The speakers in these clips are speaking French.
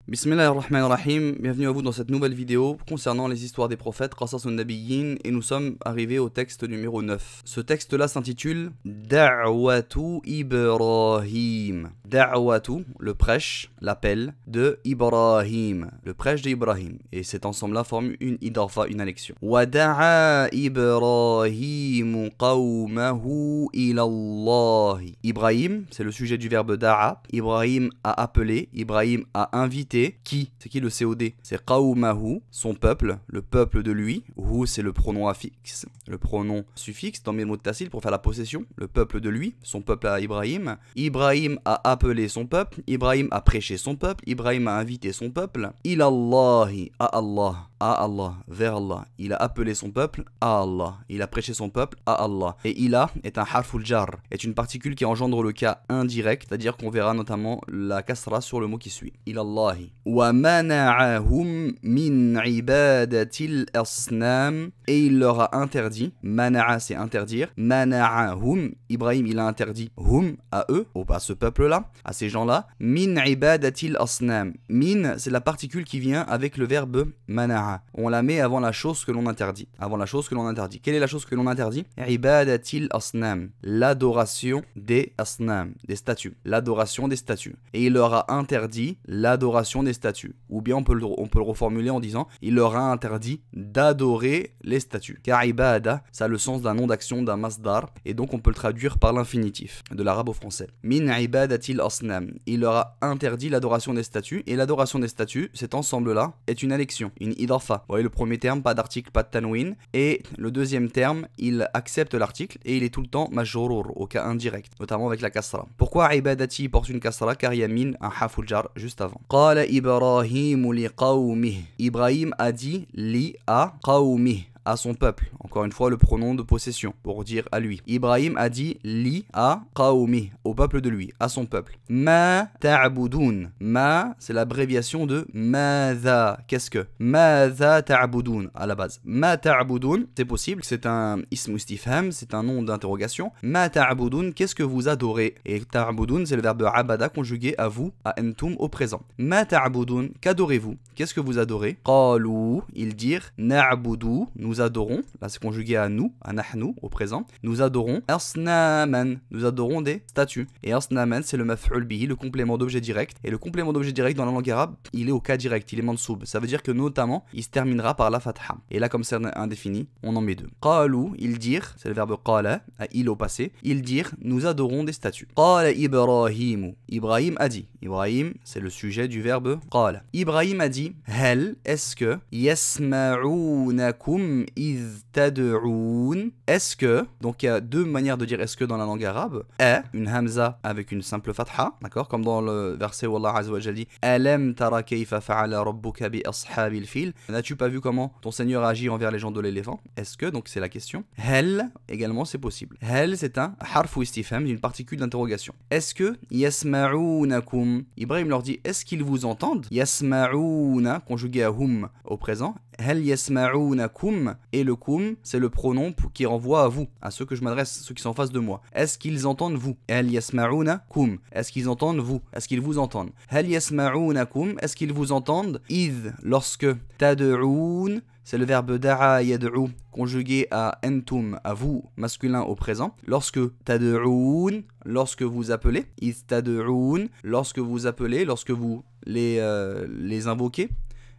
Bismillahirrahmanirrahim, bienvenue à vous dans cette nouvelle vidéo concernant les histoires des prophètes, Qasasun Nabiyyin, et nous sommes arrivés au texte numéro 9. Ce texte-là s'intitule Da'watu Ibrahim. Da'watu, le prêche, l'appel de Ibrahim, le prêche d'Ibrahim. Et cet ensemble-là forme une idarfa, une annexion. Wa da'a Ibrahim qawmahu ila Allah. Ibrahim, c'est le sujet du verbe da'a. Ibrahim a appelé, Ibrahim a invité. Qui? C'est qui le COD? C'est qawmahu, son peuple, le peuple de lui. Hu, c'est le pronom affixe, le pronom suffixe dans mes mots de Tassil pour faire la possession. Le peuple de lui, son peuple à Ibrahim. Ibrahim a appelé son peuple, Ibrahim a prêché son peuple, Ibrahim a invité son peuple. Ilallahi, à Allah, vers Allah. Il a appelé son peuple à Allah. Il a prêché son peuple à Allah. Et ila est un harful jar, est une particule qui engendre le cas indirect, c'est-à-dire qu'on verra notamment la kasra sur le mot qui suit. Ilallahi. Wa mana'ahum min ibadatil asnam. Et il leur a interdit, mana'a c'est interdire, mana'ahum, Ibrahim il a interdit, hum à eux, ou à ce peuple-là, à ces gens-là, min ibadatil asnam. Min c'est la particule qui vient avec le verbe mana'a. On la met avant la chose que l'on interdit. Avant la chose que l'on interdit. Quelle est la chose que l'on interdit? Ibadatil asnam. L'adoration des asnam, des statues. L'adoration des statues. Et il leur a interdit l'adoration des statues. Ou bien on peut le reformuler en disant il leur a interdit d'adorer les statues. Car ibada, ça a le sens d'un nom d'action, d'un masdar. Et donc on peut le traduire par l'infinitif, de l'arabe au français. Min ibadatil asnam. Il leur a interdit l'adoration des statues. Et l'adoration des statues, cet ensemble-là, est une annexion, une idarfa. Vous voyez le premier terme, pas d'article, pas de tanwin. Et le deuxième terme, il accepte l'article et il est tout le temps majrour, au cas indirect, notamment avec la kasra. Pourquoi ibadati porte une kasra? Car il y a min, un haful jar, juste avant. Qala Ibrahim li qawmih. Ibrahim a dit li a qawmih, à son peuple. Encore une fois, le pronom de possession pour dire à lui. Ibrahim a dit li à qawmi, au peuple de lui, à son peuple. Ma ta'budun. Ma, c'est l'abréviation de madha. Qu'est-ce que? Madha ta'budun à la base. Ma ta'budun, c'est possible, c'est un ism istifham, c'est un nom d'interrogation. Ma ta'budun, qu'est-ce que vous adorez? Et ta'budun, c'est le verbe abada conjugué à vous, à entum au présent. Ma ta'budun, qu'adorez-vous? Qu'est-ce que vous adorez? Qalu, ils dirent na'budu, nous adorons, là c'est conjugué à nous, à nahnu au présent, nous adorons asnaman, nous adorons des statues. Et asnaman c'est le maf'ul bihi, le complément d'objet direct. Et le complément d'objet direct dans la langue arabe, il est au cas direct, il est mansoub. Ça veut dire que notamment, il se terminera par la fatha. Et là comme c'est indéfini, on en met deux. Qalu, ils dirent, c'est le verbe qala, à il au passé, ils dirent, nous adorons des statues. Qala Ibrahim, Ibrahim a dit. Ibrahim, c'est le sujet du verbe qala. Ibrahim a dit, hel, est-ce que yasma'unakum est-ce que, donc il y a deux manières de dire est-ce que dans la langue arabe. Une hamza avec une simple fatha, d'accord, comme dans le verset où Allah Azza wa Jalla dit Alam tara kayfa fa'ala rabbuka bi ashabil fil. N'as-tu pas vu comment ton Seigneur agit envers les gens de l'éléphant? Est-ce que, donc c'est la question. Hel, également c'est possible. Hel, c'est un harf ou istifham, une particule d'interrogation. Est-ce que yasma'unakum, Ibrahim leur dit est-ce qu'ils vous entendent? Yasma'una, conjugué à hum au présent. Hel yasma'unakum, et le kum, c'est le pronom qui renvoie à vous, à ceux que je m'adresse, ceux qui sont en face de moi. Est-ce qu'ils entendent vous? Hel yasma'unakum, est-ce qu'ils entendent vous? Est-ce qu'ils vous entendent? Hel yasma'unakum, est-ce qu'ils vous entendent? Id, lorsque tad'oun, c'est le verbe da'a yad'u, conjugué à entum, à vous, masculin au présent. Lorsque tad'oun, lorsque vous appelez. Id tad'oun, lorsque vous appelez, lorsque vous les invoquez.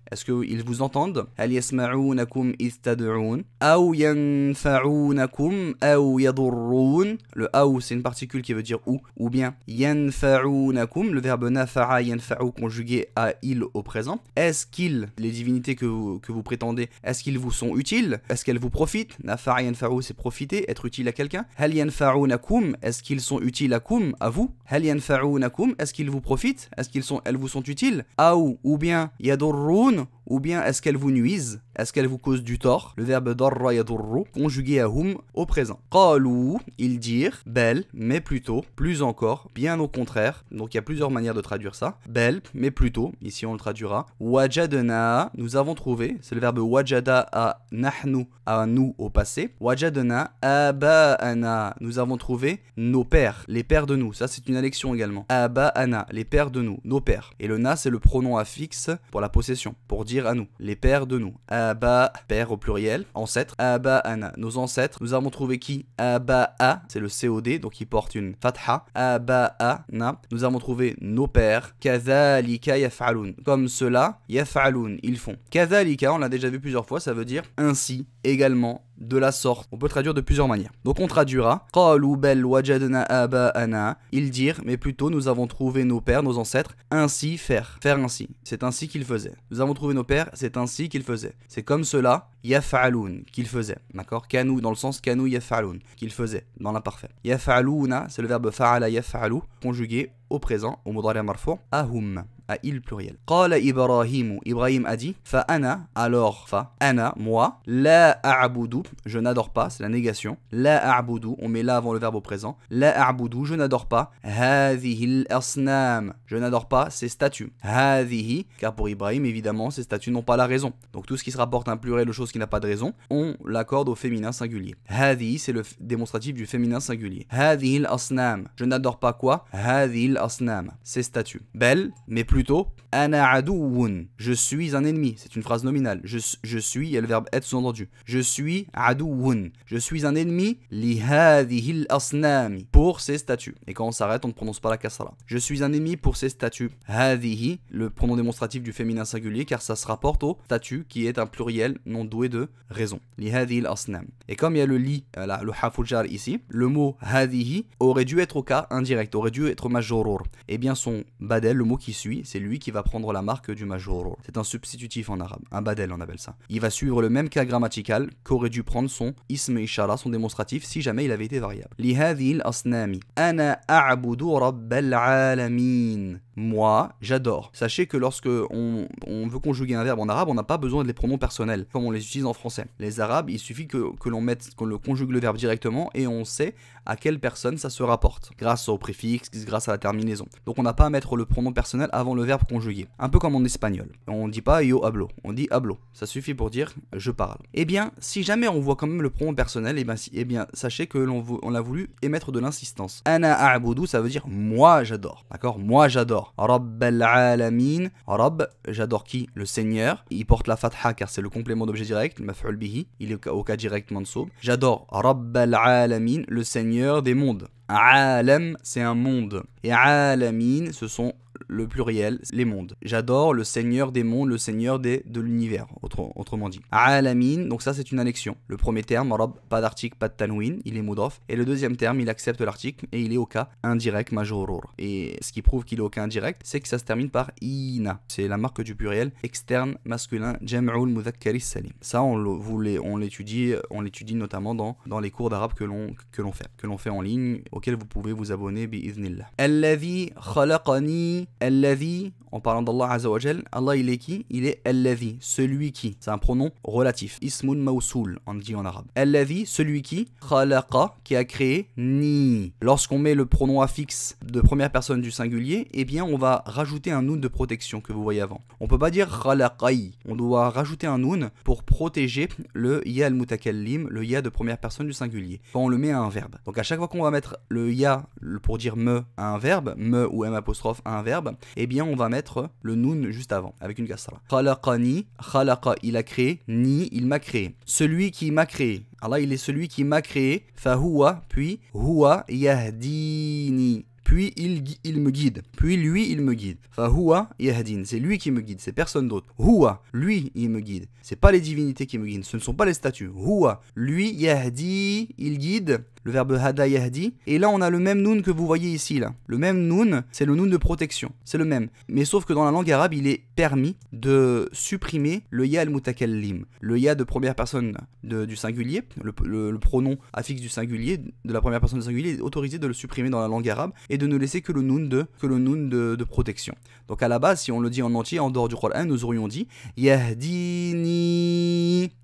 Est-ce qu'ils vous entendent? Hal yasma'unakum idh tad'un aw yanfa'unakum aw yadurrun. Le aw c'est une particule qui veut dire ou bien yanfa'unakum, le verbe nafa'a yanfa'u conjugué à il au présent. Est-ce qu'ils, les divinités que vous prétendez, est-ce qu'ils vous sont utiles? Est-ce qu'elles vous profitent? Nafa'a yanfa'u c'est profiter, être utile à quelqu'un. Hal yanfa'unakum, est-ce qu'ils sont utiles à kum, à vous? Hal yanfa'unakum, est-ce qu'ils vous profitent? Est-ce elles vous sont utiles? Aw, ou bien yadurrun, ou bien est-ce qu'elles vous nuisent, est-ce qu'elles vous causent du tort. Le verbe darra yadurru, conjugué à hum au présent. Qalu, ils dirent, bel, mais plutôt, plus encore, bien au contraire. Donc il y a plusieurs manières de traduire ça. Bel, mais plutôt, ici on le traduira. Wajadna, nous avons trouvé, c'est le verbe wajada à nahnu, à nous au passé. Wajadna aba'ana, nous avons trouvé nos pères, les pères de nous. Ça c'est une élection également. Aba'ana, les pères de nous, nos pères. Et le na c'est le pronom affixe pour la possession, pour dire à nous, les pères de nous. Aba, père au pluriel, ancêtre. Aba'ana, nos ancêtres. Nous avons trouvé qui? Aba'a, c'est le COD, donc il porte une fatha. Aba'ana, nous avons trouvé nos pères. Kadhalika yaf'alun, comme cela, yaf'alun, ils font. Kadhalika, on l'a déjà vu plusieurs fois, ça veut dire ainsi, également, de la sorte. On peut traduire de plusieurs manières. Donc on traduira qalu bal wajadna aba'ana, ils dirent, mais plutôt nous avons trouvé nos pères, nos ancêtres, ainsi faire ainsi. C'est ainsi qu'ils faisaient. Nous avons trouvé nos pères, c'est ainsi qu'ils faisaient. C'est comme cela, yaf'alun, qu'ils faisaient. D'accord? Kanu dans le sens kanu yaf'alun, qu'ils faisaient dans l'imparfait. Yaf'aluna, c'est le verbe fa'ala yaf'alu conjugué au présent, au mudari' marfu', ahum, à il pluriel. Qala Ibrahim, Ibrahim a dit, fa ana, alors fa, ana, moi, la a'budu, je n'adore pas, c'est la négation. La a'budu, on met la avant le verbe au présent. La a'budu, je n'adore pas. Hadhihi al-asnam, je n'adore pas ces statues. Hadhihi, car pour Ibrahim, évidemment, ces statues n'ont pas la raison. Donc tout ce qui se rapporte à un pluriel, aux choses qui n'a pas de raison, on l'accorde au féminin singulier. Hadhihi, c'est le démonstratif du féminin singulier. Hadhihi al-asnam, je n'adore pas quoi? Hadhihi al-asnam, ces statues. Belle, mais plutôt, ana aduwun, je suis un ennemi. C'est une phrase nominale. Je suis, il y a le verbe être sous-entendu. Je suis aduwun, je suis un ennemi li hadhihi al-asnami, pour ces statues. Et quand on s'arrête, on ne prononce pas la kasra. Je suis un ennemi pour ces statues. Hadhihi, le pronom démonstratif du féminin singulier, car ça se rapporte au statut qui est un pluriel non doué de raison. Li hadhihi al-asnam. Et comme il y a le li, le harful jar ici, le mot hadhihi aurait dû être au cas indirect, aurait dû être majrur. Et bien son badel, le mot qui suit, c'est lui qui va prendre la marque du majrur. C'est un substitutif en arabe, un badel on appelle ça. Il va suivre le même cas grammatical qu'aurait dû prendre son ism ishara, son démonstratif, si jamais il avait été variable. Li hadhihi al-asnami. Ana a'budu rabbal alamin. Moi, j'adore. Sachez que lorsque on veut conjuguer un verbe en arabe, on n'a pas besoin de les pronoms personnels, comme on les utilise en français. Les arabes, il suffit qu'on le conjugue le verbe directement et on sait à quelle personne ça se rapporte, grâce au préfixe, grâce à la terminaison. Donc on n'a pas à mettre le pronom personnel avant le verbe conjugué. Un peu comme en espagnol. On ne dit pas yo hablo, on dit hablo. Ça suffit pour dire je parle. Eh bien, si jamais on voit quand même le pronom personnel, eh bien sachez que l'on a voulu émettre de l'insistance. Ana a'budu, ça veut dire moi j'adore. D'accord? Moi j'adore. Rabbal alamin. Rabb, j'adore qui? Le Seigneur. Il porte la fatha car c'est le complément d'objet direct, le maf'ul bihi. Il est au cas direct mansoub. J'adore Rabbal alamin, le Seigneur des mondes. Alam, c'est un monde. Et alamin, ce sont le pluriel, les mondes. J'adore le Seigneur des mondes, le Seigneur de l'univers, autrement dit. Alamin, donc ça c'est une annexion. Le premier terme, Rabb, pas d'article, pas de tanwin, il est mudaf. Et le deuxième terme, il accepte l'article et il est au cas indirect majrur. Et ce qui prouve qu'il est au cas indirect, c'est que ça se termine par ina. C'est la marque du pluriel externe masculin, jam'ul mudhakkari salim. Ça on l'étudie notamment dans les cours d'arabe que l'on fait en ligne, auxquels vous pouvez vous abonner bi'idhnillah. Alladhi khalaqani. Alladhi, en parlant d'Allah Azza wa Jal, Allah il est qui? Il est Alladhi, celui qui. C'est un pronom relatif. Ismun mawsoul, on dit en arabe. Alladhi, celui qui. Khalaqa, qui a créé. Ni. Lorsqu'on met le pronom affixe de première personne du singulier, eh bien on va rajouter un noun de protection que vous voyez avant. On peut pas dire khalaqai. On doit rajouter un noun pour protéger le ya al-mutakallim, le ya de première personne du singulier, quand on le met à un verbe. Donc à chaque fois qu'on va mettre le ya pour dire me à un verbe, me ou m apostrophe à un verbe, eh bien on va mettre le noun juste avant, avec une kasra. Khalaqani, khalaqa, il a créé, ni, il m'a créé. Celui qui m'a créé. Allah, il est celui qui m'a créé. Fahuwa, puis huwa yahdini. Puis il me guide. Puis lui, il me guide. Fahuwa yahdin. C'est lui qui me guide, c'est personne d'autre. Huwa, lui, il me guide. C'est pas les divinités qui me guident, ce ne sont pas les statues. Huwa, lui, yahdi, il guide. Le verbe hada yahdi. Et là, on a le même noun que vous voyez ici, là. Le même noun, c'est le noun de protection. C'est le même. Mais sauf que dans la langue arabe, il est permis de supprimer le ya al-mutakallim. Le ya de première personne du singulier, le pronom affixe du singulier, de la première personne du singulier, est autorisé de le supprimer dans la langue arabe et et de ne laisser que le noun de protection. Donc à la base, si on le dit en entier, en dehors du Coran, nous aurions dit yahdini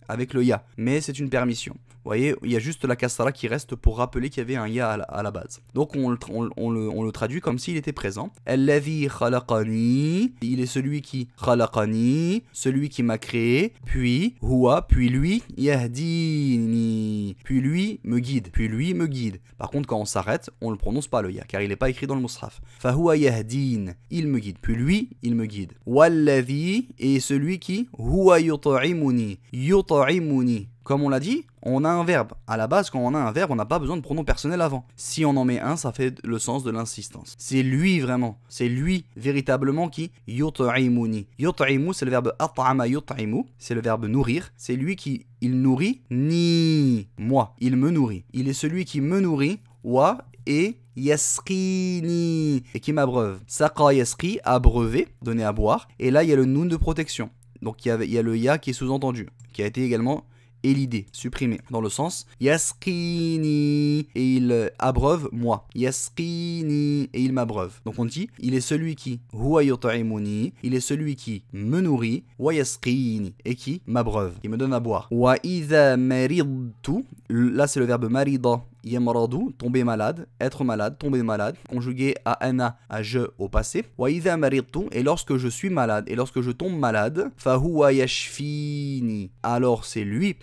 avec le ya, mais c'est une permission. Vous voyez, il y a juste la kasra qui reste pour rappeler qu'il y avait un ya à la base. Donc on le traduit comme s'il était présent. Alladhi khalaqani, il est celui qui khalaqani, celui qui m'a créé, puis huwa, puis lui yahdini, puis lui me guide, puis lui me guide. Par contre, quand on s'arrête, on ne prononce pas le ya, car il n'est pas écrit dans le mushaf. Fahuwa yahdin, il me guide, puis lui, il me guide. Walladhi est celui qui huwa yut'imuni, yut'imuni. Comme on l'a dit, on a un verbe. À la base, quand on a un verbe, on n'a pas besoin de pronom personnel avant. Si on en met un, ça fait le sens de l'insistance. C'est lui vraiment. C'est lui véritablement qui yut'imuni. Yut'imu, c'est le verbe at'ama yut'imu. C'est le verbe nourrir. C'est lui qui il nourrit ni moi. Il me nourrit. Il est celui qui me nourrit. Wa et yasqini et qui m'abreuve. Saqa yasqi, abreuver, donner à boire. Et là, il y a le noun de protection. Donc il y a le ya qui est sous-entendu, qui a été également élidé, supprimé, dans le sens yasqini et il abreuve moi, yasqini et il m'abreuve. Donc on dit il est celui qui huwa yut'imuni, il est celui qui me nourrit, wa yasqini et qui m'abreuve, qui me donne à boire. Wa idha maridtu, là c'est le verbe marida yamradu, tomber malade, être malade, tomber malade, conjugué à ana, à je au passé. Wa idha maridtu, et lorsque je suis malade, et lorsque je tombe malade, fa huwa yashfini, alors c'est lui,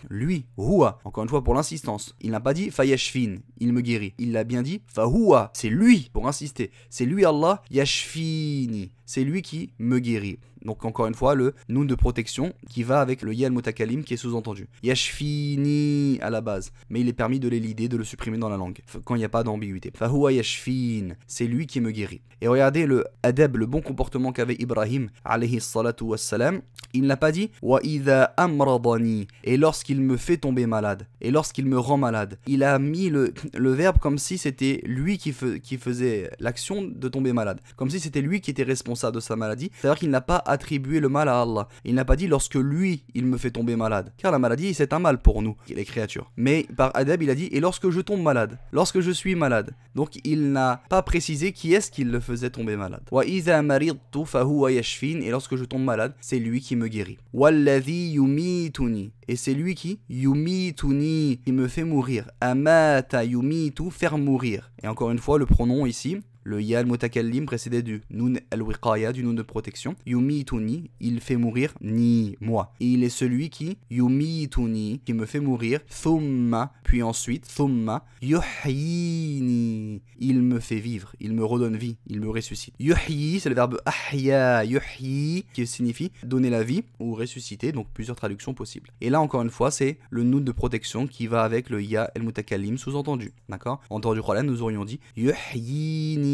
huwa, encore une fois pour l'insistance. Il n'a pas dit fa yashfin, il me guérit. Il l'a bien dit fa huwa, c'est lui, pour insister. C'est lui Allah, yashfini, c'est lui qui me guérit. Donc encore une fois, le noun de protection qui va avec le ya al-mutakalim qui est sous-entendu. Yashfini à la base, mais il est permis de l'élider, de le supprimer dans la langue, quand il n'y a pas d'ambiguïté. Fahuwa yashfin, c'est lui qui me guérit. Et regardez le adab, le bon comportement qu'avait Ibrahim, alayhi salatu wassalam. Il n'a pas dit wa idha amradani, et lorsqu'il me fait tomber malade, et lorsqu'il me rend malade. Il a mis le verbe comme si c'était lui qui faisait l'action de tomber malade, comme si c'était lui qui était responsable de sa maladie. C'est-à-dire qu'il n'a pas attribué le mal à Allah. Il n'a pas dit lorsque lui, il me fait tomber malade. Car la maladie, c'est un mal pour nous, les créatures. Mais par adab, il a dit et lorsque je tombe malade, lorsque je suis malade. Donc il n'a pas précisé qui est-ce qu'il le faisait tomber malade. Wa idha maridtu fahuwa yashfin, et lorsque je tombe malade, c'est lui qui me guérit. Walladhi yumituni, et c'est lui qui yumituni, qui me fait mourir. Amata yumitu, faire mourir. Et encore une fois, le pronom ici, le ya al-mutakallim précédé du nun al-wiqaya, du nun de protection. Yumituni, il fait mourir ni moi. Et il est celui qui yumituni, qui me fait mourir. Thumma, puis ensuite, thumma yuhyini, il me fait vivre, il me redonne vie, il me ressuscite. Yuhyi, c'est le verbe ahya, yuhyi, qui signifie donner la vie ou ressusciter, donc plusieurs traductions possibles. Et là encore une fois, c'est le nun de protection qui va avec le ya al-mutakallim sous-entendu. D'accord? En dehors du Coran, nous aurions dit yuhyini.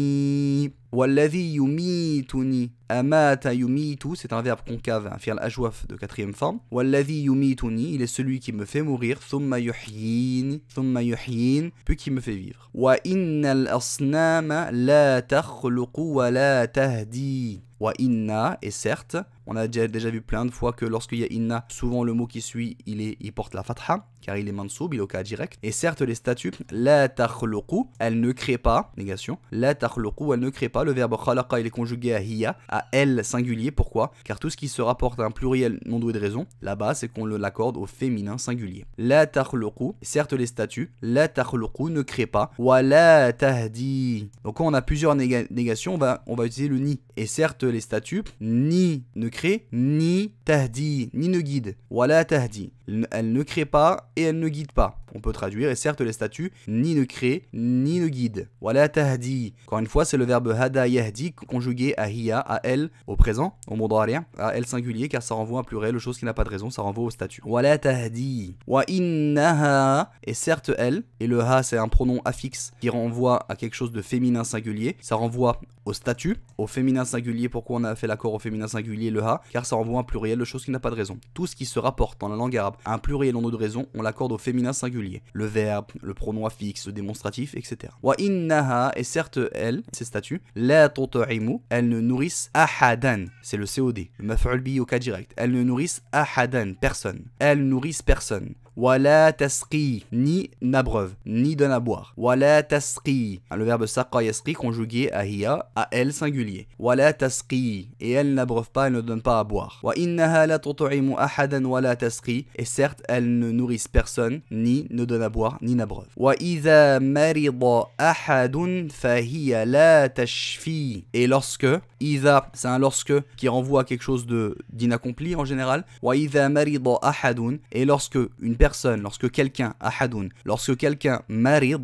Walladhi yumituni, amata yumitu, c'est un verbe concave, un fi'l ajwaf de quatrième forme. Walladhi yumituni, il est celui qui me fait mourir. Thumma yuhyin, puis qui me fait vivre. Wa innal asnama la takhluqu wa la tahdi. Wa inna, et certes, on a déjà vu plein de fois que lorsqu'il y a inna, souvent le mot qui suit, il porte la fatha, car il est mansoub, il est au cas direct. Et certes, les statues, la takhluqu, elle ne crée pas, négation, la takhluqu, elle ne crée pas. Le verbe khalaqa, il est conjugué à hiya, à elle singulier. Pourquoi? Car tout ce qui se rapporte à un pluriel non doué de raison, là-bas, c'est qu'on l'accorde au féminin singulier. La takhluqu, certes, les statues, la takhluqu ne crée pas, wa la tahdi. Donc quand on a plusieurs négations, on va utiliser le ni. Et certes, les statues, ni ne crée, ni tahdi, ni ne guide. Wala tahdi. Elle ne crée pas et elle ne guide pas. On peut traduire, et certes les statues, ni ne créent, ni ne guident. Wala tahdi. Encore une fois, c'est le verbe hada yahdi conjugué à hiya, à elle, au présent, au mudari', à elle singulier, car ça renvoie à un pluriel, chose qui n'a pas de raison, ça renvoie au statut. Wala tahdi. Wa innaha, et certes elle, et le ha c'est un pronom affixe qui renvoie à quelque chose de féminin singulier, ça renvoie au statut, au féminin singulier. Pourquoi on a fait l'accord au féminin singulier, le ha? Car ça renvoie à un pluriel, chose qui n'a pas de raison. Tout ce qui se rapporte dans la langue arabe à un pluriel en de raison, on l'accorde au féminin singulier. Le verbe, le pronom affixe, le démonstratif, etc. Wa innaha, et certes elle, ces statuts, la tut'imu, elles ne nourrissent ahadan, c'est le COD, le maf'ul bi au cas direct. Elles ne nourrissent ahadan, personne. Elles nourrissent personne. Wala tasqi, ni n'abreuve, ni donne à boire. Wala tasqi, le verbe saqa yasqi conjugué à hiya, à elle singulier. Wala tasqi, et elle n'abreuve pas, elle ne donne pas à boire. Wa innaha la tut'imu ahadan wala tasqi, et certes elle ne nourrissent personne, ni ne donne à boire, ni n'abreuve. Wa idha marida ahadun fahiya la tashfi, et lorsque, idha, c'est un lorsque qui renvoie à quelque chose d'inaccompli en général. Wa idha marida ahadun, et lorsque une personne, lorsque quelqu'un, ahadun, lorsque quelqu'un marida,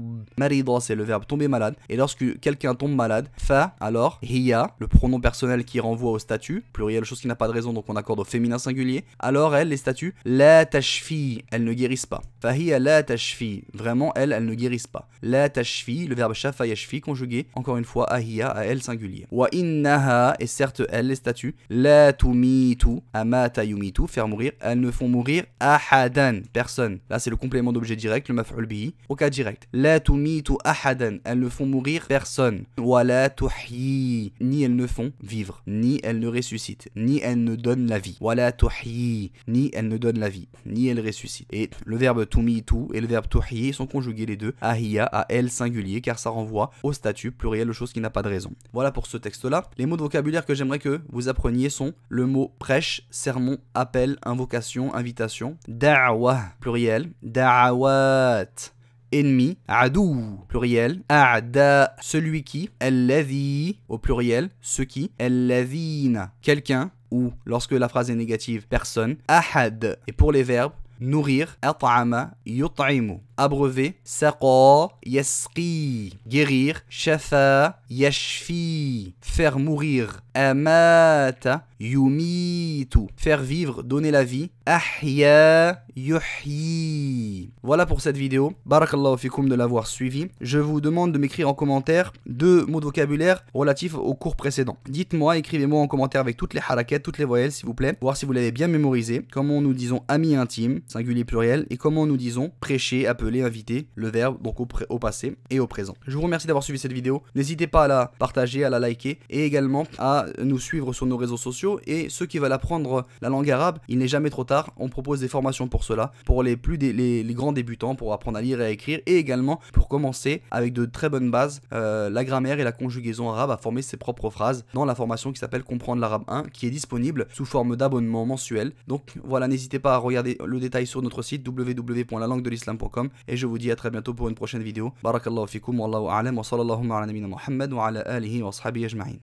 c'est le verbe tomber malade, et lorsque quelqu'un tombe malade, fa, alors, hiya, le pronom personnel qui renvoie au statut, pluriel, chose qui n'a pas de raison, donc on accorde au féminin singulier, alors elle, les statuts, la tashfi, elles ne guérissent pas. Fa hiya la tashfi, vraiment, elles ne guérissent pas. La tashfi, le verbe shafa yashfi, conjugué, encore une fois, à hiya, à elle singulier. Wa innaha, et certes, elles, les statuts, la tumitu, amata yumitu, faire mourir, elles ne font mourir ahadan, personne. Là, c'est le complément d'objet direct, le maf'ul bihi, au cas direct. La tumitu ahadan, elles ne font mourir personne. Wa la tuhyi, ni elles ne font vivre, ni elles ne ressuscitent, ni elles ne donnent la vie. Wa la tuhyi, ni elles ne donnent la vie, ni elles ressuscitent. Et le verbe tumitu et le verbe tuhyi sont conjugués les deux à hiya, à elle singulier, car ça renvoie au statut pluriel, chose qui n'a pas de raison. Voilà pour ce texte-là. Les mots de vocabulaire que j'aimerais que vous appreniez sont le mot prêche, sermon, appel, invocation, invitation, da'wa, pluriel, da'awat, ennemi, adou, pluriel, a'da, celui qui, alladhi, au pluriel, ce qui, alladhina, quelqu'un, ou lorsque la phrase est négative, personne, ahad, et pour les verbes, nourrir, at'ama, yut'imu, abreuver, saqa, yasqi, guérir, shafa, yashfi, faire mourir, amata, yumitu, faire vivre, donner la vie, ahya, yuhyi. Voilà pour cette vidéo. Barakallahu fikum de l'avoir suivi. Je vous demande de m'écrire en commentaire 2 mots de vocabulaire relatifs au cours précédent. Dites-moi, écrivez-moi en commentaire avec toutes les harakettes, toutes les voyelles s'il vous plaît, voir si vous l'avez bien mémorisé, comment nous disons ami intime, singulier pluriel, et comment nous disons prêcher, appeler, inviter, le verbe donc au passé et au présent. Je vous remercie d'avoir suivi cette vidéo. N'hésitez pas à la partager, à la liker et également à nous suivre sur nos réseaux sociaux. Et ceux qui veulent apprendre la langue arabe, il n'est jamais trop tard. On propose des formations pour cela, pour les grands débutants, pour apprendre à lire et à écrire, et également pour commencer avec de très bonnes bases, la grammaire et la conjugaison arabe, à former ses propres phrases dans la formation qui s'appelle Comprendre l'arabe 1, qui est disponible sous forme d'abonnement mensuel. Donc voilà, n'hésitez pas à regarder le détail sur notre site www.lalanguedelislam.com et je vous dis à très bientôt pour une prochaine vidéo. Barakallahu fikum, wallahu a'lam, wa sallallahu ala nabina Muhammad wa ala alihi wa ashabihi ajma'in.